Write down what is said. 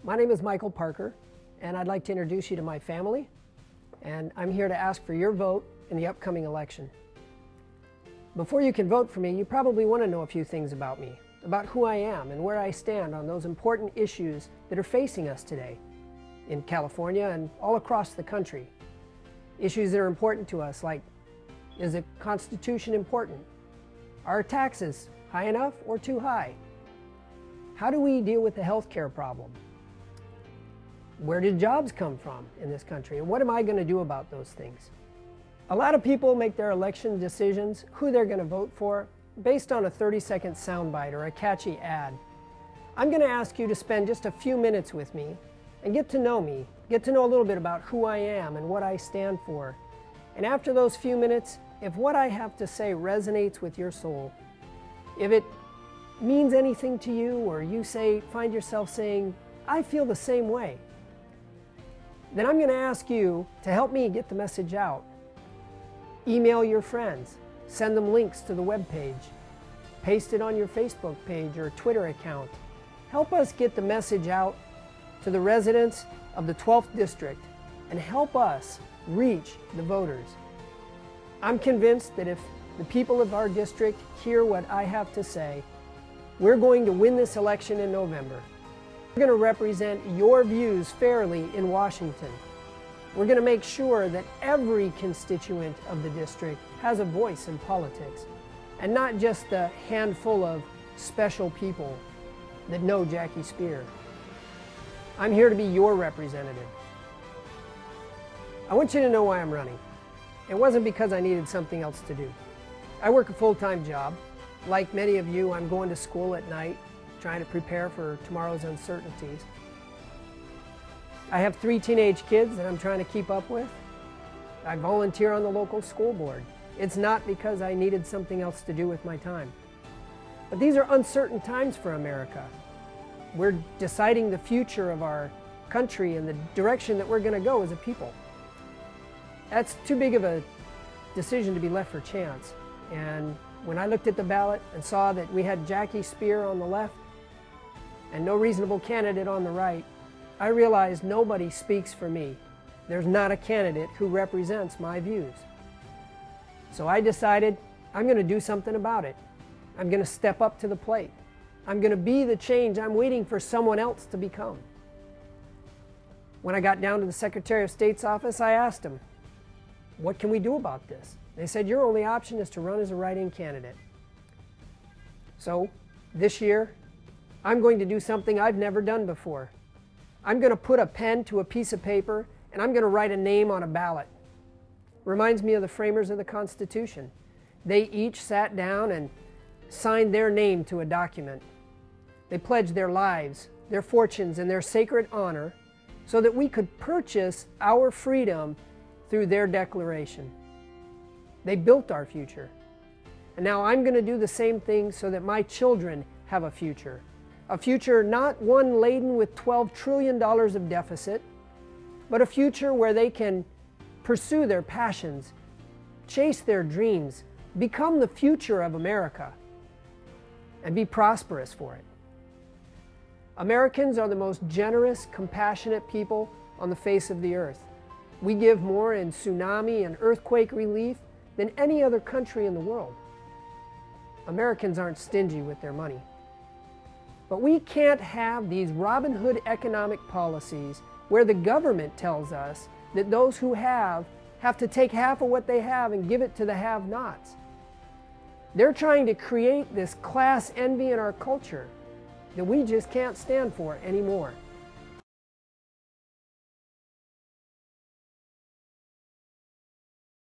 My name is M.D.Parker, and I'd like to introduce you to my family, and I'm here to ask for your vote in the upcoming election. Before you can vote for me, you probably want to know a few things about me, about who I am and where I stand on those important issues that are facing us today in California and all across the country. Issues that are important to us, like, is the Constitution important? Are taxes high enough or too high? How do we deal with the health care problem? Where did jobs come from in this country? And what am I going to do about those things? A lot of people make their election decisions, who they're going to vote for, based on a 30-second soundbite or a catchy ad. I'm going to ask you to spend just a few minutes with me and get to know me, get to know a little bit about who I am and what I stand for. And after those few minutes, if what I have to say resonates with your soul, if it means anything to you, or you find yourself saying, I feel the same way, then I'm going to ask you to help me get the message out. Email your friends, send them links to the web page, paste it on your Facebook page or Twitter account. Help us get the message out to the residents of the 12th District and help us reach the voters. I'm convinced that if the people of our district hear what I have to say, we're going to win this election in November. We're going to represent your views fairly in Washington. We're going to make sure that every constituent of the district has a voice in politics, and not just the handful of special people that know Jackie Speier. I'm here to be your representative. I want you to know why I'm running. It wasn't because I needed something else to do. I work a full-time job. Like many of you, I'm going to school at night, trying to prepare for tomorrow's uncertainties. I have 3 teenage kids that I'm trying to keep up with. I volunteer on the local school board. It's not because I needed something else to do with my time. But these are uncertain times for America. We're deciding the future of our country and the direction that we're going to go as a people. That's too big of a decision to be left for chance. And when I looked at the ballot and saw that we had Jackie Speier on the left and no reasonable candidate on the right, I realized nobody speaks for me. There's not a candidate who represents my views. So I decided I'm going to do something about it. I'm going to step up to the plate. I'm going to be the change I'm waiting for someone else to become. When I got down to the Secretary of State's office, I asked him, what can we do about this? They said, your only option is to run as a write-in candidate. So this year, I'm going to do something I've never done before. I'm going to put a pen to a piece of paper and I'm going to write a name on a ballot. Reminds me of the framers of the Constitution. They each sat down and signed their name to a document. They pledged their lives, their fortunes, and their sacred honor so that we could purchase our freedom through their declaration. They built our future. And now I'm going to do the same thing so that my children have a future. A future not one laden with $12 trillion of deficit, but a future where they can pursue their passions, chase their dreams, become the future of America, and be prosperous for it. Americans are the most generous, compassionate people on the face of the earth. We give more in tsunami and earthquake relief than any other country in the world. Americans aren't stingy with their money. But we can't have these Robin Hood economic policies where the government tells us that those who have to take half of what they have and give it to the have-nots. They're trying to create this class envy in our culture that we just can't stand for anymore.